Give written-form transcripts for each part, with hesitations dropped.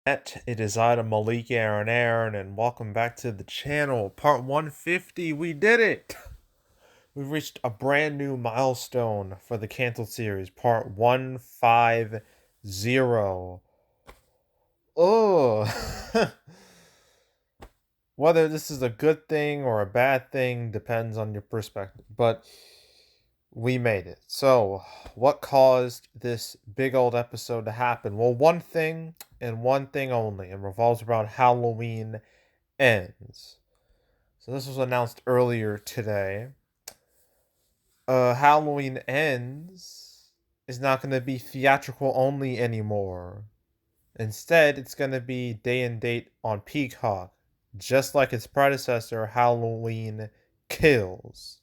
It is I, Malik Aaron, and welcome back to the channel. Part 150, we did it! We've reached a brand new milestone for the canceled series, part 150. Oh, whether this is a good thing or a bad thing depends on your perspective, but we made it. So, what caused this big old episode to happen? Well, one thing and one thing only. It revolves around Halloween Ends. So this was announced earlier today. Halloween Ends is not going to be theatrical only anymore. Instead, it's going to be day and date on Peacock, just like its predecessor, Halloween Kills.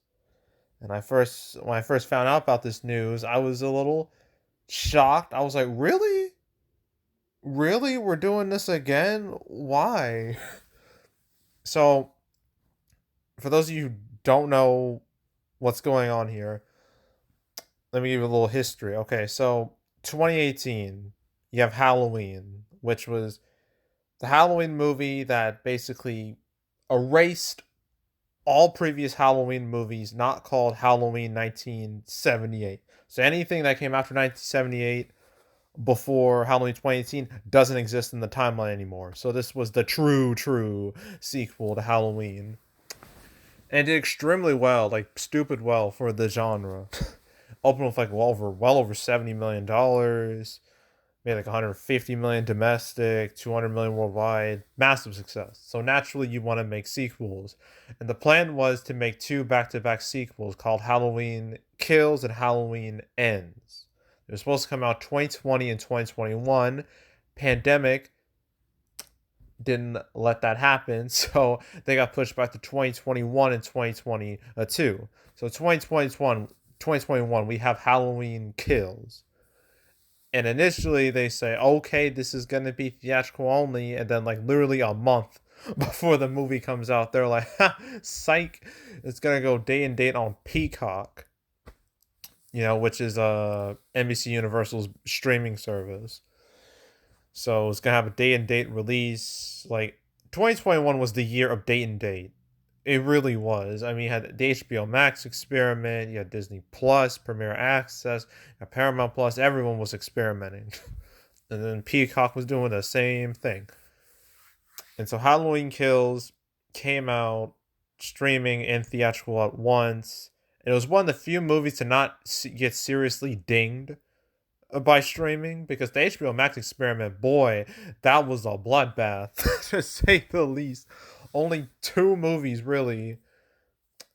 And when I first found out about this news, I was a little shocked. I was like, "Really? Really? We're doing this again? Why?" So, for those of you who don't know what's going on here, let me give you a little history. Okay, so 2018, you have Halloween, which was the Halloween movie that basically erased all previous Halloween movies not called Halloween 1978. So anything that came after 1978 before Halloween 2018 doesn't exist in the timeline anymore. So this was the true sequel to Halloween. And it did extremely well, like stupid well for the genre. Opened with like well over $70 million, made like 150 million domestic, 200 million worldwide, massive success. So naturally, you want to make sequels, and the plan was to make two back-to-back sequels called Halloween Kills and Halloween Ends. They were supposed to come out 2020 and 2021. Pandemic didn't let that happen, so they got pushed back to 2021 and 2022. So 2021, we have Halloween Kills. And initially they say, okay, this is going to be theatrical only. And then, like, literally a month before the movie comes out, they're like, ha, psych, it's going to go day and date on Peacock, which is NBC Universal's streaming service. So it's gonna have a day and date release. Like 2021 was the year of date and date. It really was. I mean, you had the HBO Max experiment, you had Disney Plus, Premier Access, Paramount Plus. Everyone was experimenting, and then Peacock was doing the same thing. And so Halloween Kills came out streaming and theatrical at once. And it was one of the few movies to not get seriously dinged by streaming, because the HBO Max experiment, boy, that was a bloodbath to say the least. Only two movies really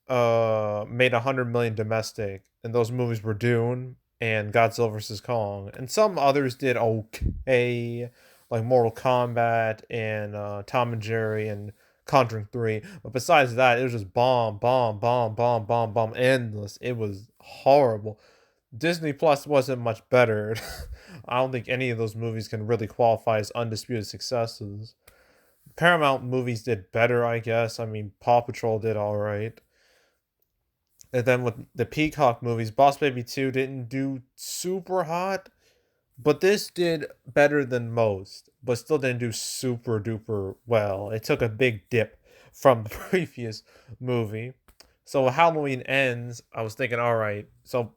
made 100 million domestic, and those movies were Dune and Godzilla vs Kong, and some others did okay, like Mortal Kombat and Tom and Jerry and Conjuring 3. But besides that, it was just bomb, endless. It was horrible. Disney Plus wasn't much better. I don't think any of those movies can really qualify as undisputed successes. Paramount movies did better, I guess. I mean, Paw Patrol did alright. And then with the Peacock movies, Boss Baby 2 didn't do super hot, but this did better than most, but still didn't do super duper well. It took a big dip from the previous movie. So Halloween Ends, I was thinking, alright, so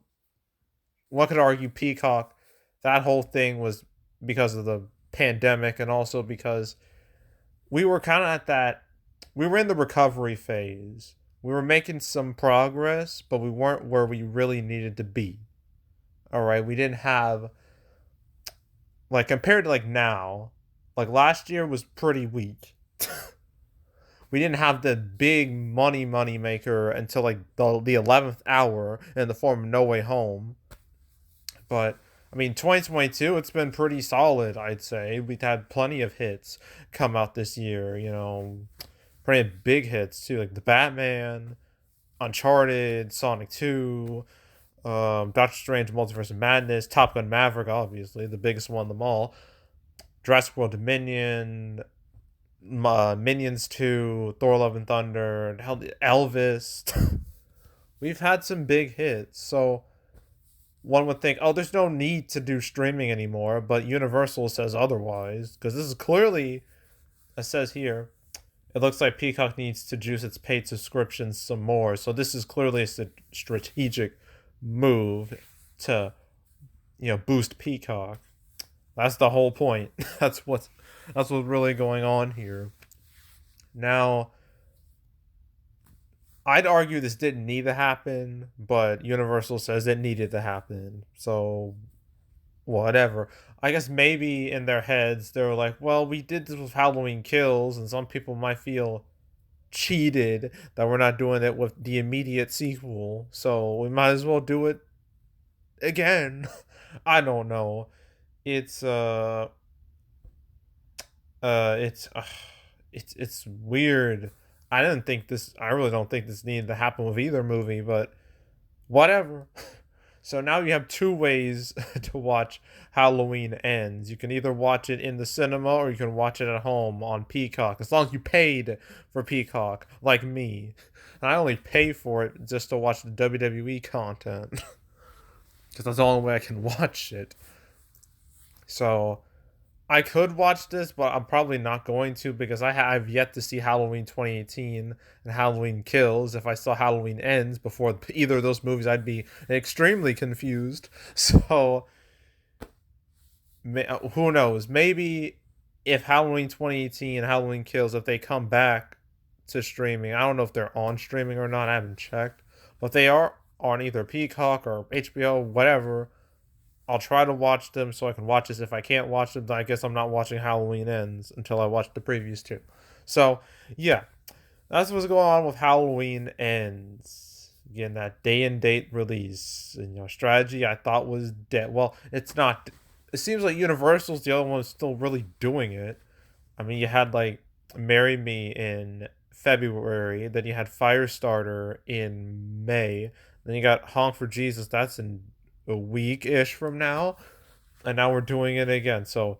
one could argue Peacock, that whole thing was because of the pandemic, and also because we were kind of we were in the recovery phase. We were making some progress, but we weren't where we really needed to be. All right, we didn't have, like, compared to like now, like last year was pretty weak. We didn't have the big money maker until like the 11th hour in the form of No Way Home. But I mean, 2022, it's been pretty solid, I'd say. We've had plenty of hits come out this year, pretty big hits too, like The Batman, Uncharted, Sonic 2, Doctor Strange, Multiverse of Madness, Top Gun Maverick, obviously, the biggest one of them all, Jurassic World Dominion, Minions 2, Thor Love and Thunder, and hell, Elvis. We've had some big hits, so one would think, oh, there's no need to do streaming anymore, but Universal says otherwise, because this is clearly, it says here, it looks like Peacock needs to juice its paid subscriptions some more. So this is clearly a strategic move to, boost Peacock. That's the whole point. That's what's really going on here. Now, I'd argue this didn't need to happen, but Universal says it needed to happen. So whatever. I guess maybe in their heads they were like, well, we did this with Halloween Kills, and some people might feel cheated that we're not doing it with the immediate sequel, so we might as well do it again. I don't know. It's it's it's weird. I really don't think this needed to happen with either movie, but whatever. So now you have two ways to watch Halloween Ends. You can either watch it in the cinema or you can watch it at home on Peacock, as long as you paid for Peacock, like me. And I only pay for it just to watch the WWE content, because that's the only way I can watch it. So I could watch this, but I'm probably not going to, because I've yet to see Halloween 2018 and Halloween Kills. If I saw Halloween Ends before either of those movies, I'd be extremely confused. So who knows? Maybe if Halloween 2018 and Halloween Kills, if they come back to streaming, I don't know if they're on streaming or not. I haven't checked, but they are on either Peacock or HBO, whatever. I'll try to watch them so I can watch this. If I can't watch them, then I guess I'm not watching Halloween Ends until I watch the previous two. So, yeah, that's what's going on with Halloween Ends. Again, that day and date release. And, strategy I thought was dead. Well, it's not. It seems like Universal's the only one still really doing it. I mean, you had, like, Marry Me in February. Then you had Firestarter in May. Then you got Honk for Jesus. That's in a week-ish from now, and now we're doing it again. So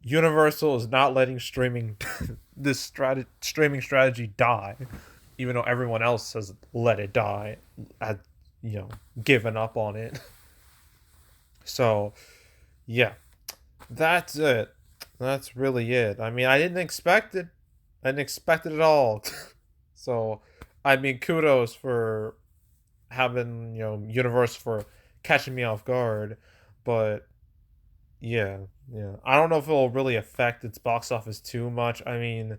Universal is not letting streaming strategy die, even though everyone else has let it die, had given up on it. So yeah, that's it. That's really it. I mean, I didn't expect it. I didn't expect it at all. So I mean, kudos for having Universe for catching me off guard, but yeah, I don't know if it'll really affect its box office too much. I mean,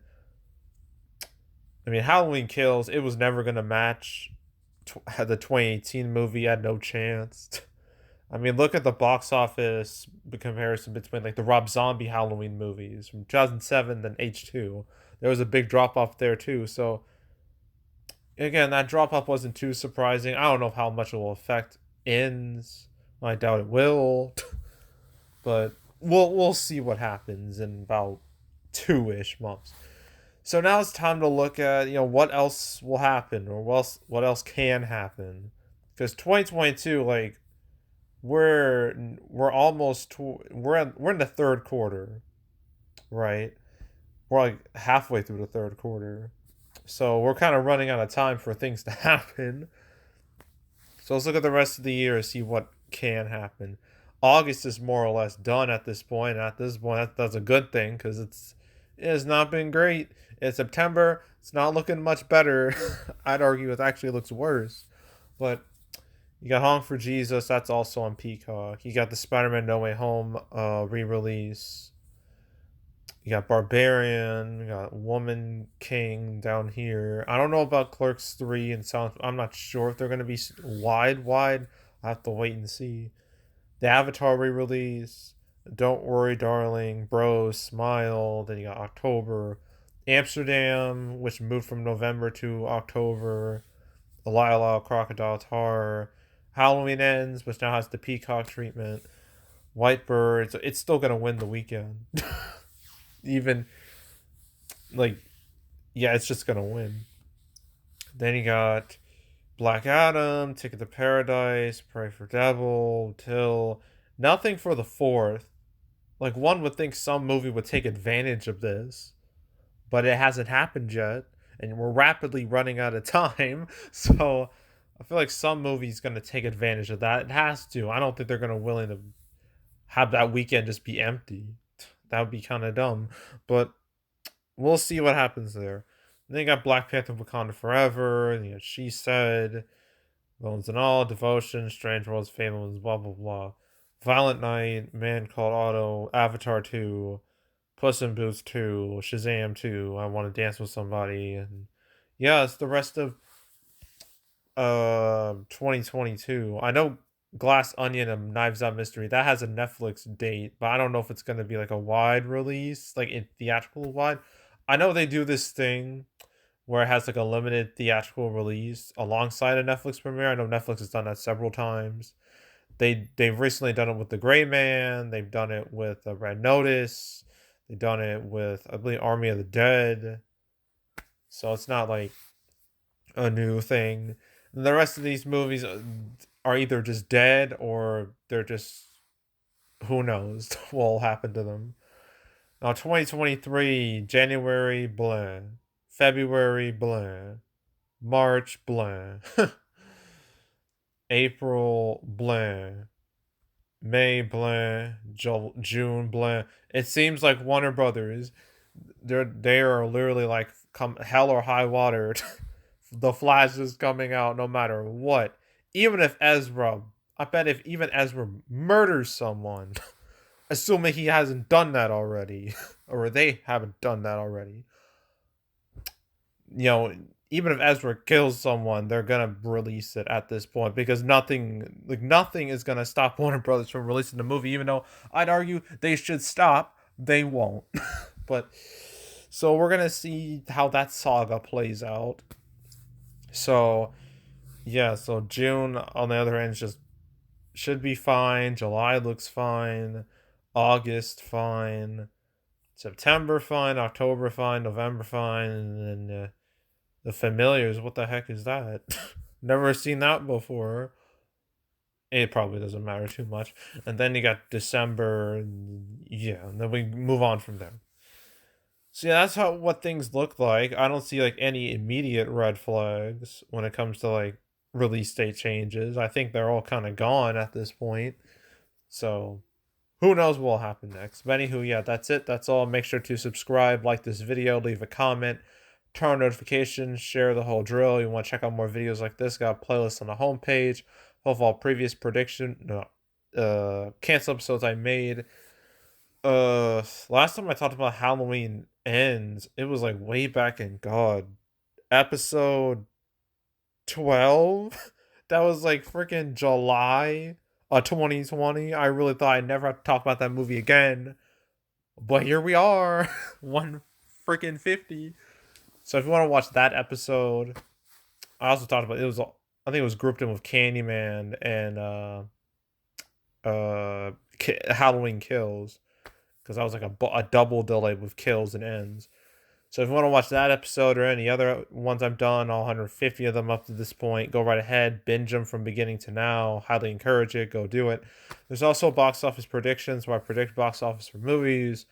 Halloween Kills. It was never gonna match the 2018 movie. Had no chance. I mean, look at the box office comparison between like the Rob Zombie Halloween movies from 2007 and H2. There was a big drop off there too. So again, that drop off wasn't too surprising. I don't know how much it will affect Ends. I doubt it will, but we'll see what happens in about 2-ish months. So now it's time to look at what else will happen, or what else can happen, because 2022, like, we're almost we're in the third quarter, right? We're like halfway through the third quarter, so we're kind of running out of time for things to happen. So let's look at the rest of the year and see what can happen. August is more or less done at this point. At this point, that's a good thing, because it has not been great. It's September. It's not looking much better. I'd argue it actually looks worse. But you got Honk for Jesus. That's also on Peacock. You got the Spider-Man No Way Home re-release. You got Barbarian. You got Woman King down here. I don't know about Clerks 3 and Sound. I'm not sure if they're going to be wide. I have to wait and see. The Avatar re-release. Don't Worry, Darling. Bros. Smile. Then you got October. Amsterdam, which moved from November to October. The Lyle Crocodile Horror. Halloween Ends, which now has the Peacock treatment. White Bird. So it's still going to win the weekend. Even, like, yeah, it's just gonna win. Then you got Black Adam, Ticket to Paradise, Pray for Devil, Till. Nothing for the fourth. Like, one would think some movie would take advantage of this, but it hasn't happened yet, and we're rapidly running out of time. So I feel like some movie's gonna take advantage of that. It has to. I don't think they're gonna willing to have that weekend just be empty. That would be kind of dumb. But we'll see what happens there. Then you got Black Panther Wakanda Forever, and you know, She Said, Bones and All, Devotion, Strange Worlds, Fables, blah blah blah. Violent Night, Man Called Otto, Avatar 2, Puss in Boots 2, Shazam 2, I Want to Dance with Somebody, and yeah, it's the rest of 2022. I know Glass Onion and Knives Out Mystery that has a Netflix date, but I don't know if it's gonna be like a wide release, like in theatrical wide. I know they do this thing where it has like a limited theatrical release alongside a Netflix premiere. I know Netflix has done that several times. They've recently done it with The Gray Man. They've done it with Red Notice. They've done it with I believe Army of the Dead. So it's not like a new thing. The rest of these movies are either just dead or they're just who knows what will happen to them. Now 2023 January blah, February blah, March blah, April blah, May blah, June blah. It seems like Warner Brothers they are literally like come hell or high water. The Flash is coming out no matter what. Even if Ezra, I bet if even Ezra murders someone, assuming he hasn't done that already, or they haven't done that already, you know, even if Ezra kills someone, they're gonna release it at this point because nothing is gonna stop Warner Brothers from releasing the movie. Even though I'd argue they should stop, they won't. But so we're gonna see how that saga plays out. So yeah, so June on the other hand just should be fine. July looks fine. August fine. September fine. October fine. November fine. And then the Familiars. What the heck is that? Never seen that before. It probably doesn't matter too much. And then you got December. Yeah, and then we move on from there. So yeah, that's how what things look like. I don't see like any immediate red flags when it comes to like release date changes. I think they're all kind of gone at this point. So who knows what will happen next. But anywho, yeah, that's it. That's all. Make sure to subscribe, like this video, leave a comment, turn on notifications, share the whole drill. You want to check out more videos like this, got a playlist on the homepage of all previous cancel episodes I made. Last time I talked about Halloween Ends, it was like way back in God, episode 12. That was like freaking July 2020. I really thought I'd never have to talk about that movie again. But here we are. 1 freaking 50. So if you want to watch that episode, I also talked about I think it was grouped in with Candyman and Halloween Kills. Because I was like a double delay with Kills and Ends. So if you want to watch that episode or any other ones I've done, all 150 of them up to this point, go right ahead, binge them from beginning to now. Highly encourage it. Go do it. There's also box office predictions where I predict box office for movies.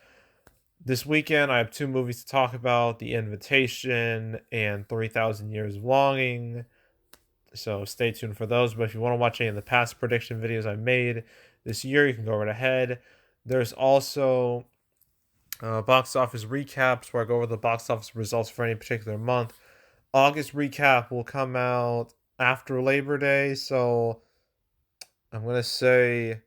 This weekend, I have 2 movies to talk about, The Invitation and 3,000 Years of Longing. So stay tuned for those. But if you want to watch any of the past prediction videos I made this year, you can go right ahead. There's also box office recaps where I go over the box office results for any particular month. August recap will come out after Labor Day, so I'm going to say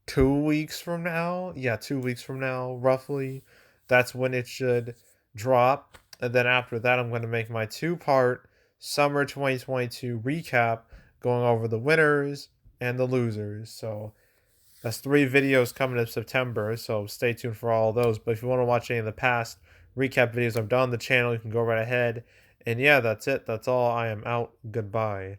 2 weeks from now. Yeah, 2 weeks from now, roughly. That's when it should drop. And then after that, I'm going to make my 2-part summer 2022 recap going over the winners and the losers. So that's 3 videos coming in September, so stay tuned for all of those. But if you want to watch any of the past recap videos I've done on the channel, you can go right ahead. And yeah, that's it. That's all. I am out. Goodbye.